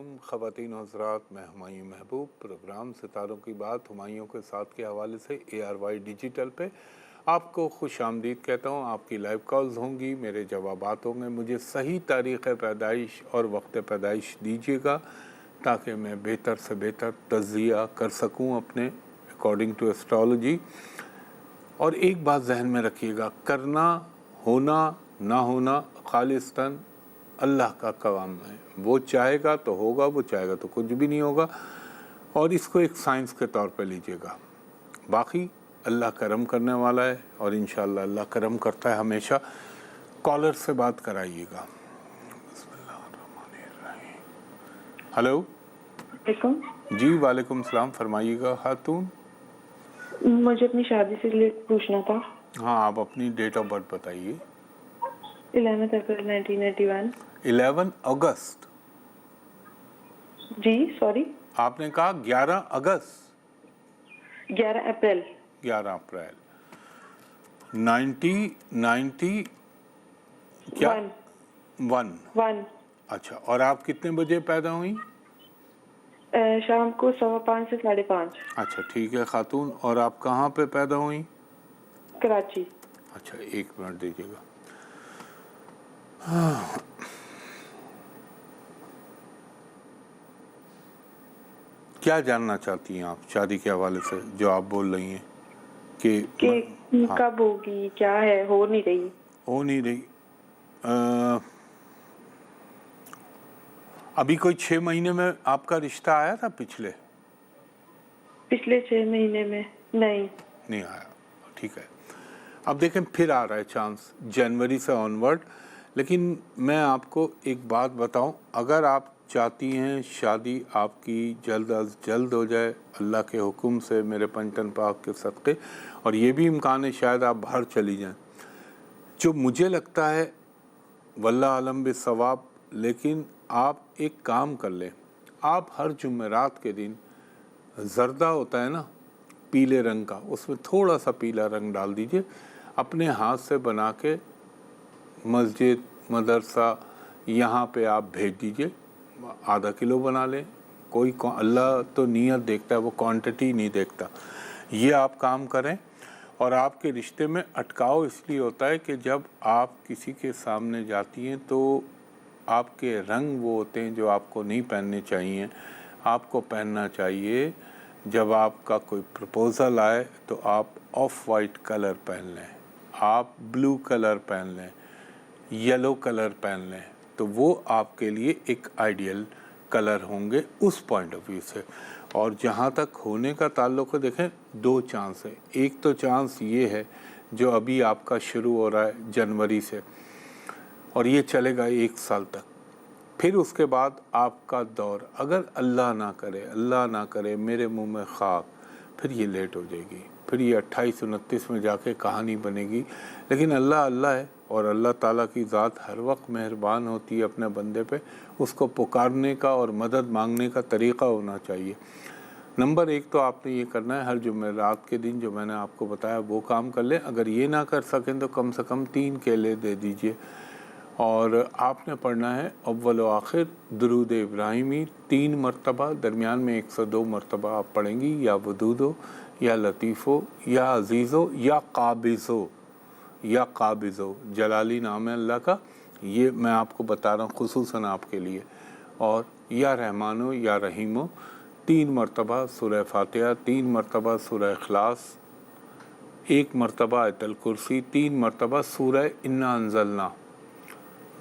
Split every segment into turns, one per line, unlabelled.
علیکم خواتین و حضرات، میں ہمایوں محبوب پروگرام ستاروں کی بات ہمایوں کے ساتھ کے حوالے سے ARY ڈیجیٹل پہ آپ کو خوش آمدید کہتا ہوں۔ آپ کی لائیو کالز ہوں گی، میرے جوابات ہوں گے۔ مجھے صحیح تاریخ پیدائش اور وقت پیدائش دیجیے گا تاکہ میں بہتر سے بہتر تجزیہ کر سکوں اپنے اکارڈنگ ٹو ایسٹرالوجی۔ اور ایک بات ذہن میں رکھیے گا، کرنا، ہونا، نہ ہونا خالصتاً اللہ کا کام ہے۔ وہ چاہے گا تو ہوگا، وہ چاہے گا تو کچھ بھی نہیں ہوگا، اور اس کو ایک سائنس کے طور پہ لیجیے گا۔ باقی اللہ کرم کرنے والا ہے اور انشاءاللہ اللہ کرم کرتا ہے ہمیشہ۔ کالر سے بات کرائیے گا۔ بسم اللہ الرحمن الرحیم۔ ہلو جی وعلیکم السلام، فرمائیے گا خاتون۔
مجھے اپنی شادی سے ریلیٹڈ پوچھنا تھا۔
ہاں، آپ اپنی ڈیٹ آف برتھ بتائیے۔
11 اپریل 1981۔
11 اگست؟
جی سوری،
آپ نے کہا 11 اگست؟
11 اپریل
11 اپریل 1990 کیا؟ 1۔ اچھا، اور آپ کتنے بجے پیدا ہوئیں؟
شام کو 5:15 سے 5:30۔
اچھا ٹھیک ہے خاتون، اور آپ کہاں پہ پیدا ہوئیں؟
کراچی۔
اچھا، ایک منٹ دیجیے گا۔ کیا جاننا چاہتی ہیں آپ شادی کے حوالے سے جو آپ بول رہی ہیں کہ
کب ہوگی، کیا ہے، ہو نہیں رہی؟
ابھی کوئی 6 مہینے میں آپ کا رشتہ آیا تھا؟ پچھلے
6 مہینے میں نہیں
آیا؟ ٹھیک ہے، اب دیکھیں پھر آ رہا ہے چانس جنوری سے آنورڈ۔ لیکن میں آپ کو ایک بات بتاؤں، اگر آپ چاہتی ہیں شادی آپ کی جلد از جلد ہو جائے اللہ کے حکم سے، میرے پنجتن پاک کے صدقے، اور یہ بھی امکان ہے شاید آپ باہر چلی جائیں، جو مجھے لگتا ہے واللہ عالم بالصواب، لیکن آپ ایک کام کر لیں، آپ ہر جمعرات کے دن زردہ ہوتا ہے نا پیلے رنگ کا، اس میں تھوڑا سا پیلا رنگ ڈال دیجئے، اپنے ہاتھ سے بنا کے مسجد، مدرسہ، یہاں پہ آپ بھیج دیجئے۔ آدھا کلو بنا لیں، کوئی اللہ تو نیت دیکھتا ہے، وہ کوانٹٹی نہیں دیکھتا۔ یہ آپ کام کریں، اور آپ کے رشتے میں اٹکاؤ اس لیے ہوتا ہے کہ جب آپ کسی کے سامنے جاتی ہیں تو آپ کے رنگ وہ ہوتے ہیں جو آپ کو نہیں پہننے چاہیے۔ آپ کو پہننا چاہیے جب آپ کا کوئی پرپوزل آئے تو آپ آف وائٹ کلر پہن لیں، آپ بلو کلر پہن لیں، یلو کلر پہن لیں، تو وہ آپ کے لیے ایک آئیڈیل کلر ہوں گے اس پوائنٹ آف ویو سے۔ اور جہاں تک ہونے کا تعلق ہے، دیکھیں 2 چانس ہے۔ ایک تو چانس یہ ہے جو ابھی آپ کا شروع ہو رہا ہے جنوری سے، اور یہ چلے گا 1 سال تک۔ پھر اس کے بعد آپ کا دور، اگر اللہ نہ کرے میرے منہ میں خاک، پھر یہ لیٹ ہو جائے گی، پھر یہ 28-29 میں جا کے کہانی بنے گی۔ لیکن اللہ ہے، اور اللہ تعالیٰ کی ذات ہر وقت مہربان ہوتی ہے اپنے بندے پہ۔ اس کو پکارنے کا اور مدد مانگنے کا طریقہ ہونا چاہیے۔ نمبر 1 تو آپ نے یہ کرنا ہے، ہر جمعرات کے دن جو میں نے آپ کو بتایا وہ کام کر لیں۔ اگر یہ نہ کر سکیں تو کم سے کم 3 کیلے دے دیجئے، اور آپ نے پڑھنا ہے اول و آخر درود ابراہیمی 3 مرتبہ، درمیان میں 102 مرتبہ آپ پڑھیں گی، یا ودود ہو، یا لطیف ہو، یا عزیز ہو، یا قابض ہو، جلالی نام ہے اللہ کا، یہ میں آپ کو بتا رہا ہوں خصوصاً آپ کے لیے، اور یا رحمان ہو یا رحیم ہو۔ 3 مرتبہ سورہ فاتحہ، 3 مرتبہ سورہ اخلاص، 1 مرتبہ آیت الکرسی، 3 مرتبہ سورہ انا انزلنا،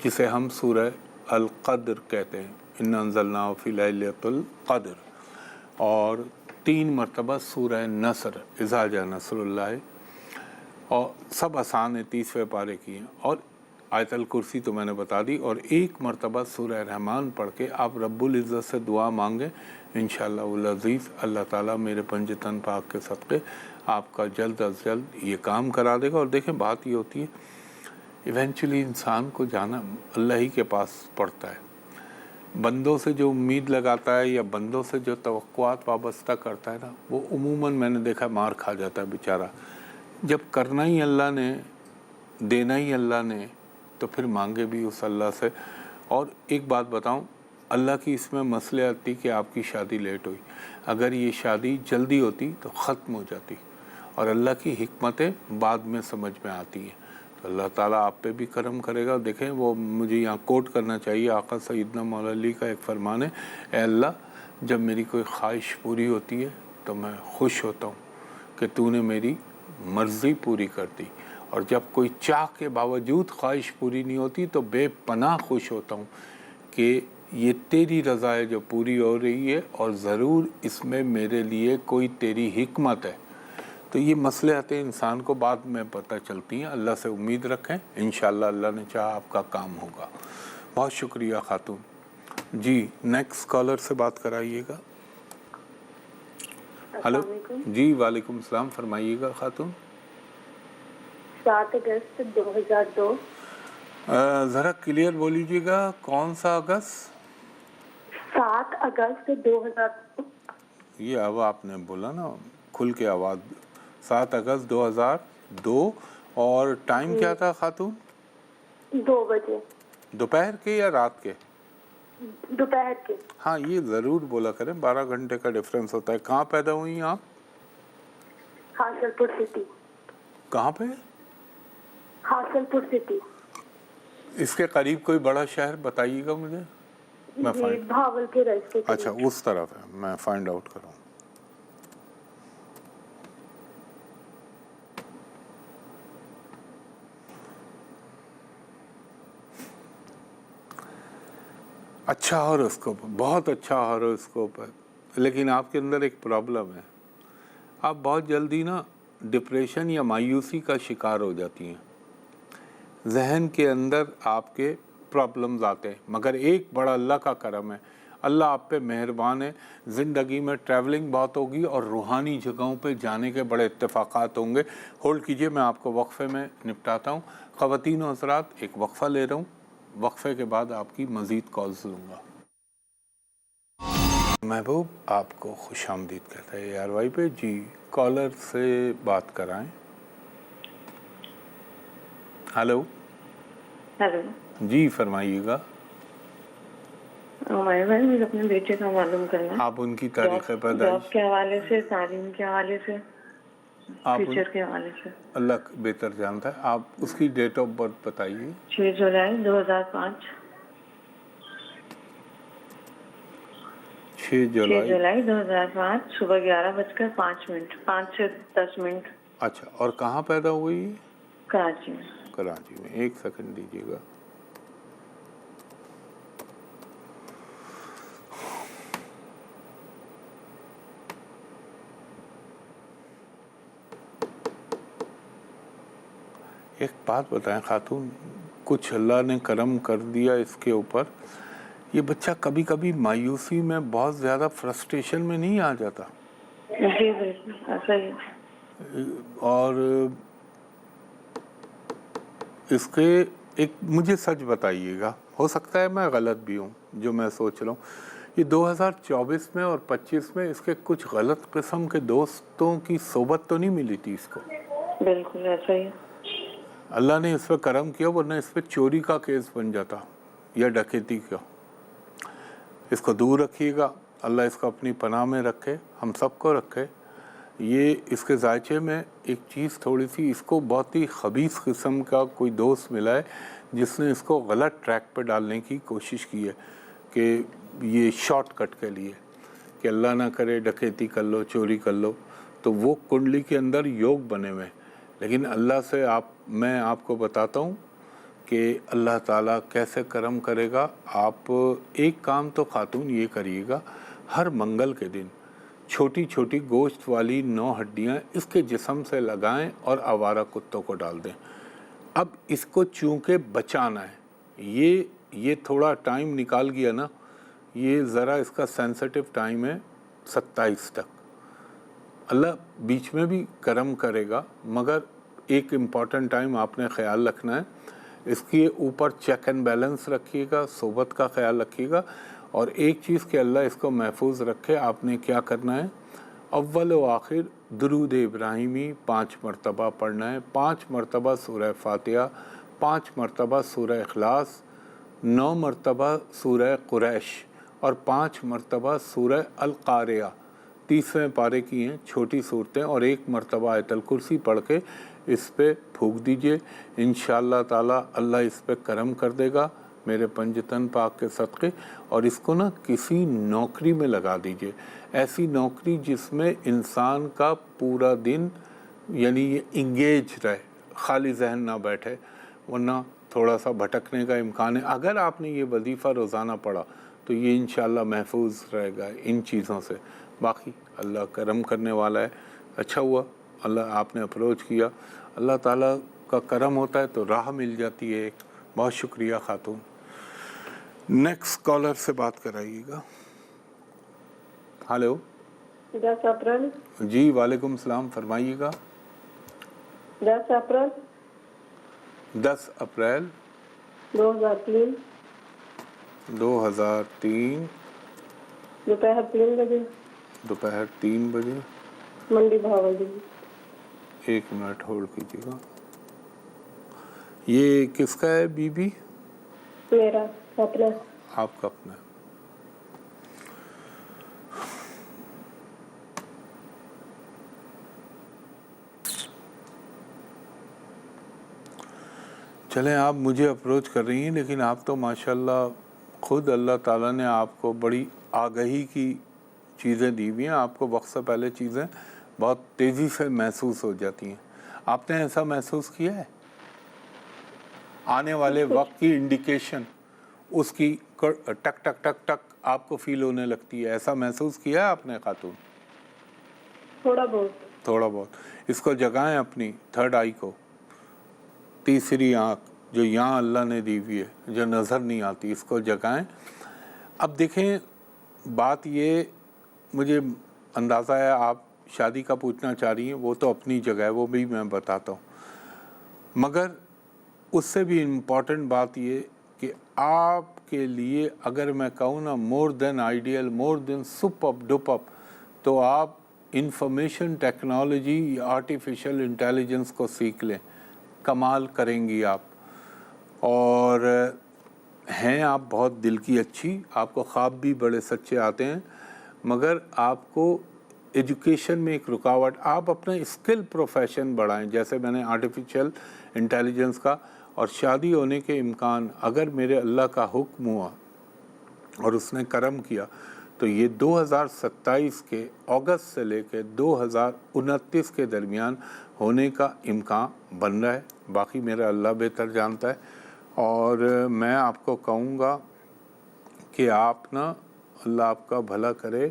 جسے ہم سورہ القدر کہتے ہیں، انا انزلنا فی لیلۃ القدر، اور 3 مرتبہ سورہ نصر، اذا جاء نصر اللہ، اور سب آسان ہے، 30ویں پارے کی ہیں، اور آیت الکرسی تو میں نے بتا دی، اور 1 مرتبہ سورہ رحمان پڑھ کے آپ رب العزت سے دعا مانگیں، انشاءاللہ العزیز اللہ تعالیٰ میرے پنجتن پاک کے صدقے آپ کا جلد از جلد یہ کام کرا دے گا۔ اور دیکھیں بات یہ ہوتی ہے، ایونچولی انسان کو جانا اللہ ہی کے پاس پڑتا ہے۔ بندوں سے جو امید لگاتا ہے یا بندوں سے جو توقعات وابستہ کرتا ہے نا، وہ عموماً میں نے دیکھا مار کھا جاتا ہے بیچارہ۔ جب کرنا ہی اللہ نے، دینا ہی اللہ نے، تو پھر مانگے بھی اس اللہ سے۔ اور ایک بات بتاؤں، اللہ کی اس میں مصلحت تھی کہ آپ کی شادی لیٹ ہوئی. اگر یہ شادی جلدی ہوتی تو ختم ہو جاتی, اور اللہ کی حکمتیں بعد میں سمجھ میں آتی ہیں. تو اللہ تعالیٰ آپ پہ بھی کرم کرے گا. دیکھیں وہ مجھے یہاں کوٹ کرنا چاہیے, آقا سیدنا مولا علی کا ایک فرمان ہے, اے اللہ جب میری کوئی خواہش پوری ہوتی ہے تو میں خوش ہوتا ہوں کہ تو نے میری مرضی پوری کر دی, اور جب کوئی چاہ کے باوجود خواہش پوری نہیں ہوتی تو بے پناہ خوش ہوتا ہوں کہ یہ تیری رضا ہے جو پوری ہو رہی ہے, اور ضرور اس میں میرے لیے کوئی تیری حکمت ہے. تو یہ مصلحتیں انسان کو بعد میں پتہ چلتی ہیں. اللہ سے امید رکھیں, انشاءاللہ اللہ نے چاہا آپ کا کام ہوگا. بہت شکریہ خاتون. جی نیکسٹ کالر سے بات کرائیے گا. ہلو جی وعلیکم السلام, فرمائیے گا خاتون.
7 اگست 2002.
ذرا کلیئر بولیجیے گا, کون سا اگست؟
7 اگست 2002.
یہ اب آپ نے بولا نا کھل کے آواز. 7 اگست 2002. اور ٹائم کیا تھا خاتون؟
2 بجے.
دوپہر کے یا رات کے؟
دوپہر کے.
ہاں یہ ضرور بولا کریں, 12 گھنٹے کا ڈفرینس ہوتا ہے. کہاں پیدا ہوئی آپ؟
حاصل پور سٹی.
کہاں پہ؟
حاصل پور سٹی.
اس کے قریب کوئی بڑا شہر بتائیے گا مجھے.
یہ بھاول کے راستے.
اچھا اس طرف ہے, میں فائنڈ آؤٹ کروں. اچھا ہاروسکوپ, بہت اچھا ہاروسکوپ ہے, لیکن آپ کے اندر ایک پرابلم ہے. آپ بہت جلدی نا ڈپریشن یا مایوسی کا شکار ہو جاتی ہیں. ذہن کے اندر آپ کے پرابلمز آتے ہیں, مگر ایک بڑا اللہ کا کرم ہے, اللہ آپ پہ مہربان ہے. زندگی میں ٹریولنگ بہت ہوگی اور روحانی جگہوں پہ جانے کے بڑے اتفاقات ہوں گے. ہولڈ کیجئے, میں آپ کو وقفے میں نپٹاتا ہوں. خواتین و حضرات ایک وقفہ لے رہا ہوں, وقفے کے بعد آپ کی مزید کالز لوں گا. محبوب آپ کو خوش آمدید کہتا ہے یار وائی پہ. جی کالر سے بات کرائیں. ہلو
ہیلو
جی فرمائیے گا.
ہمارے بھائی مجھے اپنے بیٹے کا معلوم کرنا.
آپ ان کی تاریخ پیدائش,
جاب کے حوالے سے, تعلیم کے حوالے سے, فیوچر کے حوالے سے.
اللہ بہتر جانتا ہے. آپ اس کی ڈیٹ آف برتھ بتائیے.
6 جولائی 2005.
6 جولائی
2005 صبح 11:05, 5 سے 10 منٹ.
اچھا, اور کہاں پیدا ہوئی؟
کراچی میں.
کراچی میں. ایک سیکنڈ دیجیے گا. ایک بات بتائیں خاتون, کچھ اللہ نے کرم کر دیا اس کے اوپر, یہ بچہ کبھی کبھی مایوسی میں بہت زیادہ فرسٹریشن میں نہیں آ جاتا؟
جی بالکل ایسا ہی.
اور اس کے ایک مجھے سچ بتائیے گا, ہو سکتا ہے میں غلط بھی ہوں جو میں سوچ رہا ہوں, یہ 2024 میں اور 25 میں اس کے کچھ غلط قسم کے دوستوں کی صحبت تو نہیں ملی تھی اس کو؟
بالکل ایسا ہی.
اللہ نے اس پہ کرم کیا, ورنہ اس پہ چوری کا کیس بن جاتا یا ڈکیتی کا. اس کو دور رکھیے گا, اللہ اس کو اپنی پناہ میں رکھے, ہم سب کو رکھے. یہ اس کے ذائچے میں ایک چیز تھوڑی سی, اس کو بہت ہی خبیث قسم کا کوئی دوست ملا ہے جس نے اس کو غلط ٹریک پہ ڈالنے کی کوشش کی ہے کہ یہ شارٹ کٹ کے لیے کہ اللہ نہ کرے ڈکیتی کر لو, چوری کر لو. تو وہ کنڈلی کے اندر یوگ بنے ہوئے. لیکن اللہ سے میں آپ کو بتاتا ہوں کہ اللہ تعالیٰ کیسے کرم کرے گا. آپ ایک کام تو خاتون یہ کریے گا, ہر منگل کے دن چھوٹی چھوٹی گوشت والی 9 ہڈیاں اس کے جسم سے لگائیں اور آوارہ کتوں کو ڈال دیں. اب اس کو چونکہ بچانا ہے, یہ تھوڑا ٹائم نکال گیا نا, یہ ذرا اس کا سینسٹیو ٹائم ہے 27 تک. اللہ بیچ میں بھی کرم کرے گا, مگر ایک امپورٹنٹ ٹائم آپ نے خیال رکھنا ہے. اس کے اوپر چیک اینڈ بیلنس رکھیے گا, صحبت کا خیال رکھیے گا. اور ایک چیز کہ اللہ اس کو محفوظ رکھے, آپ نے کیا کرنا ہے, اول و آخر درود ابراہیمی 5 مرتبہ پڑھنا ہے. 5 مرتبہ سورہ فاتحہ, 5 مرتبہ سورہ اخلاص, 9 مرتبہ سورہ قریش, اور 5 مرتبہ سورہ القاریہ 30ویں پارے کی ہیں چھوٹی صورتیں، اور 1 مرتبہ آیت الکرسی پڑھ کے اس پہ پھونک دیجئے. انشاءاللہ تعالی اللہ اس پہ کرم کر دے گا میرے پنجتن پاک کے صدقے. اور اس کو نا کسی نوکری میں لگا دیجئے، ایسی نوکری جس میں انسان کا پورا دن یعنی یہ انگیج رہے، خالی ذہن نہ بیٹھے، ورنہ تھوڑا سا بھٹکنے کا امکان ہے. اگر آپ نے یہ وظیفہ روزانہ پڑھا تو یہ انشاءاللہ محفوظ رہے گا ان چیزوں سے. باقی اللہ کرم کرنے والا ہے. اچھا ہوا اللہ آپ نے اپروچ کیا، اللہ تعالیٰ کا کرم ہوتا ہے تو راہ مل جاتی ہے ایک. بہت شکریہ خاتون. نیکسٹ کالر سے بات کرائیے گا. ہلو.
10 اپریل.
جی وعلیکم السلام، فرمائیے گا.
10 اپریل
10 اپریل
2003
2003
دوپہر 3 بجے
دوپہر 3 بجے.
منڈی بھاولی.
1 منٹ ہولڈ کیجیے گا. یہ کس کا ہے بی بی؟
میرا اپنا.
آپ کا اپنا. چلیں آپ مجھے اپروچ کر رہی ہیں، لیکن آپ تو ماشاءاللہ خود اللہ تعالیٰ نے آپ کو بڑی آگہی کی چیزیں دی ہوئی ہیں. آپ کو وقت سے پہلے چیزیں بہت تیزی سے محسوس ہو جاتی ہیں. آپ نے ایسا محسوس کیا ہے؟ آنے والے وقت کی انڈیکیشن اس کی ٹک ٹک ٹک ٹک آپ کو فیل ہونے لگتی ہے، ایسا محسوس کیا ہے آپ نے خاتون؟
تھوڑا بہت.
تھوڑا بہت. اس کو جگائیں اپنی تھرڈ آئی کو، تیسری آنکھ جو یہاں اللہ نے دی ہوئی ہے جو نظر نہیں آتی، اس کو جگائیں. اب دیکھیں بات یہ مجھے اندازہ ہے آپ شادی کا پوچھنا چاہ رہی ہیں، وہ تو اپنی جگہ ہے، وہ بھی میں بتاتا ہوں. مگر اس سے بھی امپورٹنٹ بات یہ کہ آپ کے لیے اگر میں کہوں نا مور دین آئیڈیل، مور دین سپ اپ ڈپ اپ، تو آپ انفارمیشن ٹیکنالوجی یا آرٹیفیشل انٹیلیجنس کو سیکھ لیں. کمال کریں گی آپ. اور ہیں آپ بہت دل کی اچھی، آپ کو خواب بھی بڑے سچے آتے ہیں، مگر آپ کو ایجوکیشن میں ایک رکاوٹ. آپ اپنا اسکل پروفیشن بڑھائیں، جیسے میں نے آرٹیفیشل انٹیلیجنس کا. اور شادی ہونے کے امکان اگر میرے اللہ کا حکم ہوا اور اس نے کرم کیا تو یہ 2027 کے اگست سے لے کے 2029 کے درمیان ہونے کا امکان بن رہا ہے. باقی میرا اللہ بہتر جانتا ہے. اور میں آپ کو کہوں گا کہ آپ نا اللہ آپ کا بھلا کرے،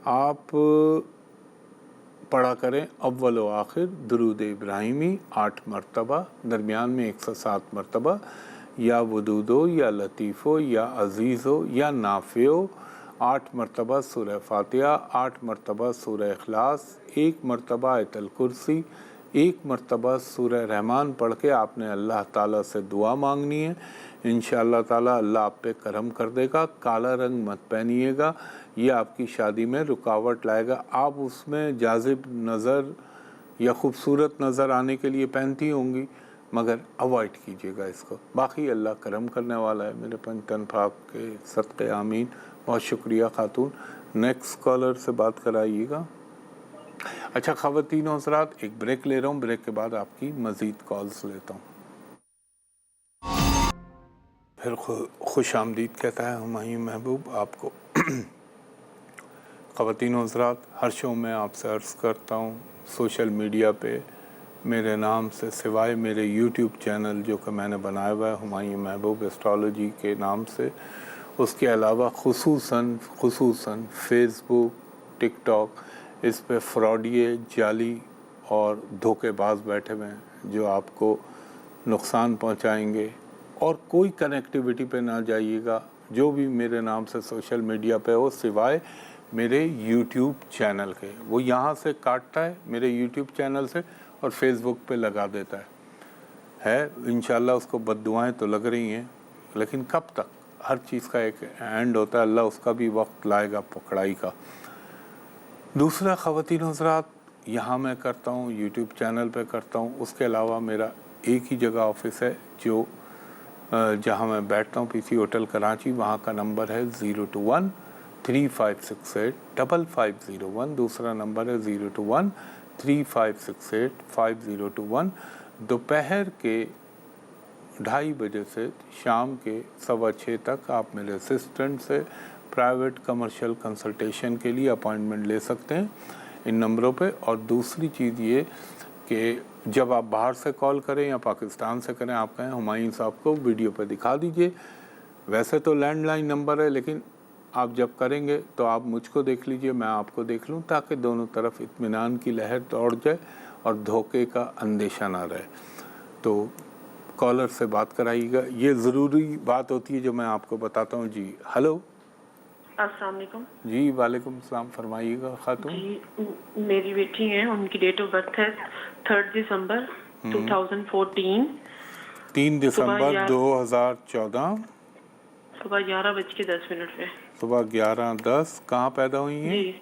آپ پڑھا کریں اول و آخر درود ابراہیمی 8 مرتبہ، درمیان میں 107 مرتبہ، یا ودودو یا لطیفو یا عزیزو یا نافعو. 8 مرتبہ سورہ فاتحہ، 8 مرتبہ سورہ اخلاص، 1 مرتبہ آیت الکرسی، 1 مرتبہ سورہ رحمان پڑھ کے آپ نے اللہ تعالیٰ سے دعا مانگنی ہے. انشاءاللہ تعالیٰ اللہ آپ پہ کرم کر دے گا. کالا رنگ مت پہنیے گا، یہ آپ کی شادی میں رکاوٹ لائے گا. آپ اس میں جاذب نظر یا خوبصورت نظر آنے کے لیے پہنتی ہوں گی، مگر اوائڈ کیجیے گا اس کو. باقی اللہ کرم کرنے والا ہے میرے پنجتن پاک کے صدقے. آمین. بہت شکریہ خاتون. نیکسٹ کالر سے بات کرائیے گا. اچھا خواتین و حضرات، ایک بریک لے رہا ہوں، بریک کے بعد آپ کی مزید کالز لیتا ہوں. پھر خوش آمدید کہتا ہے ہمایوں محبوب آپ کو. خواتین و حضرات، ہر شو میں آپ سے عرض کرتا ہوں سوشل میڈیا پہ میرے نام سے سوائے میرے یوٹیوب چینل جو کہ میں نے بنایا ہوا ہے ہمایوں محبوب ایسٹرالوجی کے نام سے، اس کے علاوہ خصوصاً فیس بک، ٹک ٹاک، اس پہ فراڈیے، جعلی اور دھوکے باز بیٹھے ہوئے ہیں جو آپ کو نقصان پہنچائیں گے. اور کوئی کنیکٹیوٹی پہ نہ جائیے گا جو بھی میرے نام سے سوشل میڈیا پہ ہو سوائے میرے یوٹیوب چینل کے. وہ یہاں سے کاٹتا ہے میرے یوٹیوب چینل سے اور فیس بک پہ لگا دیتا ہے. انشاءاللہ اس کو بد دعائیں تو لگ رہی ہیں، لیکن کب تک؟ ہر چیز کا ایک اینڈ ہوتا ہے، اللہ اس کا بھی وقت لائے گا پکڑائی کا. دوسرا خواتین حضرات، یہاں میں کرتا ہوں یوٹیوب چینل پہ کرتا ہوں، اس کے علاوہ میرا ایک ہی جگہ آفس ہے جو جہاں میں بیٹھتا ہوں PC ہوٹل کراچی، وہاں کا نمبر ہے 021-3568-5501، دوسرا نمبر ہے 021-3568-5021۔ دوپہر کے 2:30 بجے سے شام کے 6:15 تک آپ میرے اسسٹنٹ سے پرائیویٹ کمرشل کنسلٹیشن کے لیے اپائنٹمنٹ لے سکتے ہیں ان نمبروں پہ۔ اور دوسری چیز یہ کہ جب آپ باہر سے کال کریں یا پاکستان سے کریں، آپ کہیں ہمایوں صاحب کو ویڈیو پہ دکھا دیجئے۔ ویسے تو لینڈ لائن نمبر ہے، لیکن آپ جب کریں گے تو آپ مجھ کو دیکھ لیجئے، میں آپ کو دیکھ لوں، تاکہ دونوں طرف اطمینان کی لہر دوڑ جائے اور دھوکے کا اندیشہ نہ رہے۔ تو کالر سے بات کرائیے گا، یہ ضروری بات ہوتی ہے جو میں آپ کو بتاتا ہوں۔ جی ہلو،
السلام علیکم۔
جی وعلیکم السلام، فرمائیے گا خاتون۔
جی میری بیٹی ہے، ان کی ڈیٹ آف برتھ ہے 3 دسمبر 2014،
3 دسمبر 2014،
صبح 11:10 پہ،
صبح 11:10۔ کہاں پیدا ہوئی ہیں؟
جی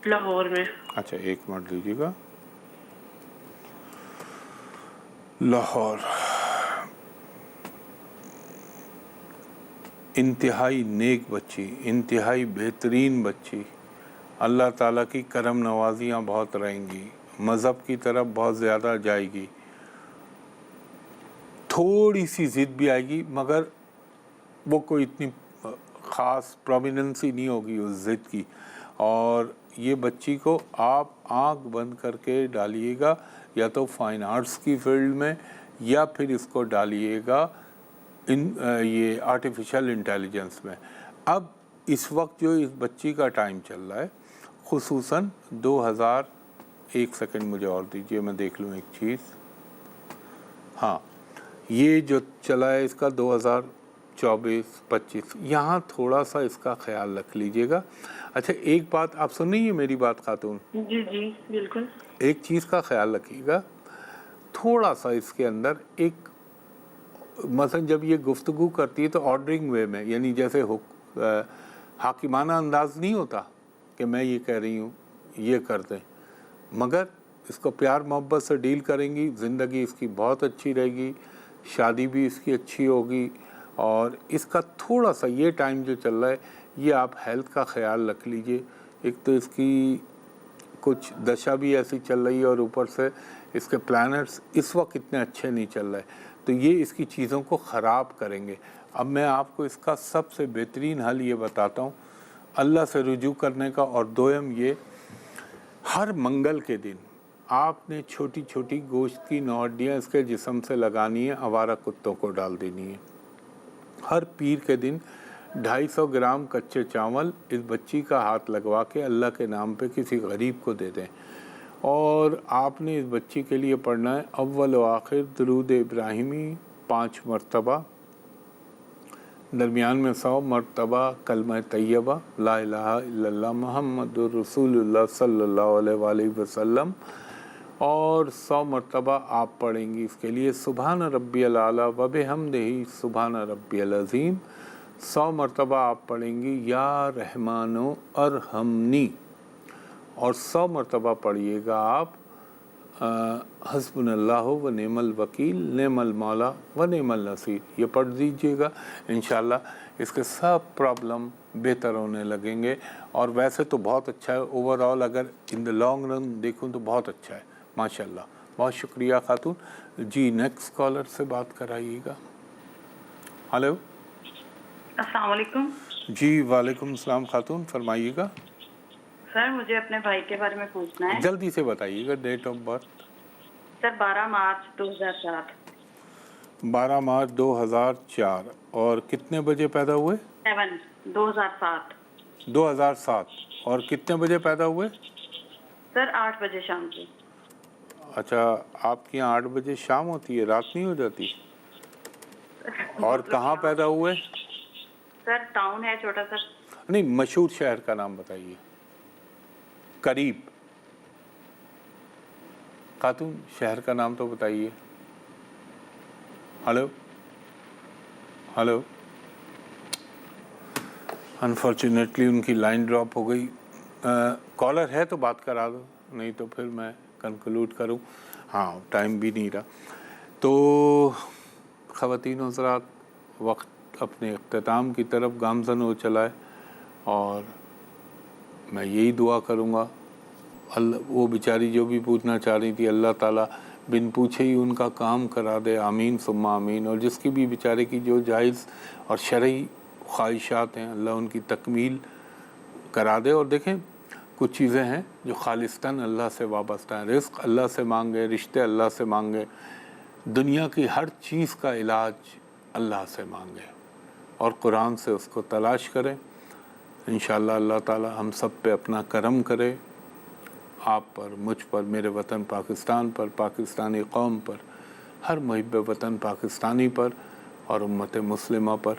لاہور میں۔
اچھا ایک منٹ دیجیے گا۔ لاہور، انتہائی نیک بچی، انتہائی بہترین بچی، اللہ تعالیٰ کی کرم نوازیاں بہت رہیں گی، مذہب کی طرف بہت زیادہ جائے گی، تھوڑی سی ضد بھی آئے گی، مگر وہ کوئی اتنی خاص پرومیننسی نہیں ہوگی اس ضد کی۔ اور یہ بچی کو آپ آنکھ بند کر کے ڈالیے گا یا تو فائن آرٹس کی فیلڈ میں، یا پھر اس کو ڈالیے گا یہ آرٹیفیشل انٹیلیجنس میں۔ اب اس وقت جو اس بچی کا ٹائم چل رہا ہے، خصوصاً 2001 سیکنڈ مجھے اور دیجئے، میں دیکھ لوں ایک چیز۔ ہاں یہ جو چلا ہے اس کا 2024-25، یہاں تھوڑا سا اس کا خیال رکھ لیجئے گا۔ اچھا ایک بات آپ سن رہی ہیں میری بات خاتون؟
جی جی بالکل۔
ایک چیز کا خیال رکھیے گا، تھوڑا سا اس کے اندر ایک، مثلا جب یہ گفتگو کرتی ہے تو آرڈرنگ وے میں، یعنی جیسے حاکمانہ انداز نہیں ہوتا کہ میں یہ کہہ رہی ہوں یہ کر دیں، مگر اس کو پیار محبت سے ڈیل کریں گی، زندگی اس کی بہت اچھی رہے گی، شادی بھی اس کی اچھی ہوگی۔ اور اس کا تھوڑا سا یہ ٹائم جو چل رہا ہے، یہ آپ ہیلتھ کا خیال رکھ لیجئے۔ ایک تو اس کی کچھ دشا بھی ایسی چل رہی ہے، اور اوپر سے اس کے پلانٹس اس وقت اتنے اچھے نہیں چل رہے، تو یہ اس کی چیزوں کو خراب کریں گے۔ اب میں آپ کو اس کا سب سے بہترین حل یہ بتاتا ہوں، اللہ سے رجوع کرنے کا، اور دوم یہ، ہر منگل کے دن آپ نے چھوٹی چھوٹی گوشت کی 9 ہڈیاں اس کے جسم سے لگانی ہیں، آوارہ کتوں کو ڈال دینی ہے۔ ہر پیر کے دن 250 گرام کچے چاول اس بچی کا ہاتھ لگوا کے اللہ کے نام پہ کسی غریب کو دے دیں۔ اور آپ نے اس بچی کے لیے پڑھنا ہے اول و آخر درود ابراہیمی 5 مرتبہ، درمیان میں 100 مرتبہ کلمہ طیبہ لا الہ الا اللہ محمد رسول اللہ صلی اللہ علیہ وآلہ وسلم، اور 100 مرتبہ آپ پڑھیں گی اس کے لیے سبحان ربی الاعلیٰ و بحمدہ سبحان ربی العظیم۔ 100 مرتبہ آپ پڑھیں گی یا رحمن ارحمنی، اور 100 مرتبہ پڑھیے گا آپ حسبنا اللہ و نعم الوکیل نعم المولا و نعم النصیر، یہ پڑھ دیجئے گا، انشاءاللہ اس کے سب پرابلم بہتر ہونے لگیں گے۔ اور ویسے تو بہت اچھا ہے اوورآل، اگر ان دا لانگ رن دیکھوں تو بہت اچھا ہے ماشاءاللہ۔ بہت شکریہ خاتون۔ جی نیکسٹ کالر سے بات کرائیے گا۔ ہلو،
السلام علیکم۔
جی وعلیکم السلام خاتون، فرمائیے گا۔
سر مجھے اپنے بھائی کے بارے میں پوچھنا ہے۔
جلدی سے بتائیے گا، ڈیٹ آف برتھ؟
سر 12 مارچ 2007۔
12 مارچ 2004، اور کتنے بجے پیدا ہوئے؟
2007۔
2007، اور کتنے بجے پیدا ہوئے؟
سر 8 بجے شام کو۔
اچھا آپ کے یہاں 8 بجے شام ہوتی ہے، رات نہیں ہو جاتی؟ اور کہاں پیدا ہوئے؟
سر ٹاؤن ہے چھوٹا سا۔
نہیں، مشہور شہر کا نام بتائیے قریب۔ خاتون شہر کا نام تو بتائیے۔ ہلو ہلو، انفارچونیٹلی ان کی لائن ڈراپ ہو گئی۔ کالر ہے تو بات کرا دو، نہیں تو پھر میں کنکلوڈ کروں، ہاں ٹائم بھی نہیں رہا۔ تو خواتین حضرات، وقت اپنے اختتام کی طرف گامزن ہو چلا ہے، اور میں یہی دعا کروں گا، اللہ وہ بیچاری جو بھی پوچھنا چاہ رہی تھی، اللہ تعالیٰ بن پوچھے ہی ان کا کام کرا دے، آمین ثم آمین، اور جس کی بھی بیچارے کی جو جائز اور شرعی خواہشات ہیں اللہ ان کی تکمیل کرا دے۔ اور دیکھیں کچھ چیزیں ہیں جو خالصتاً اللہ سے وابستہ ہیں، رزق اللہ سے مانگے، رشتے اللہ سے مانگے، دنیا کی ہر چیز کا علاج اللہ سے مانگے اور قرآن سے اس کو تلاش کریں۔ انشاءاللہ اللہ تعالی ہم سب پہ اپنا کرم کرے، آپ پر، مجھ پر، میرے وطن پاکستان پر، پاکستانی قوم پر، ہر محب وطن پاکستانی پر اور امت مسلمہ پر۔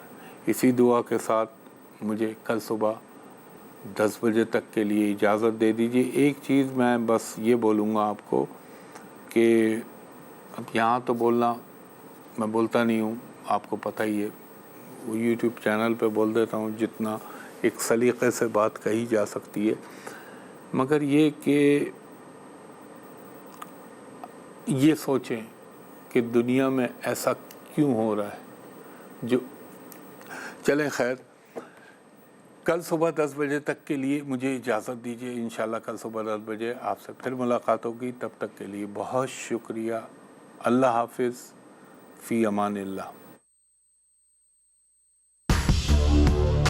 اسی دعا کے ساتھ مجھے کل صبح 10 بجے تک کے لیے اجازت دے دیجیے۔ ایک چیز میں بس یہ بولوں گا آپ کو کہ اب یہاں تو بولنا میں بولتا نہیں ہوں، آپ کو پتہ ہی ہے، وہ یوٹیوب چینل پہ بول دیتا ہوں جتنا ایک سلیقے سے بات کہی جا سکتی ہے، مگر یہ کہ یہ سوچیں کہ دنیا میں ایسا کیوں ہو رہا ہے جو چلیں خیر، کل صبح 10 بجے تک کے لیے مجھے اجازت دیجیے۔ انشاءاللہ کل صبح 10 بجے آپ سے پھر ملاقات ہوگی، تب تک کے لیے بہت شکریہ۔ اللہ حافظ، فی امان اللہ۔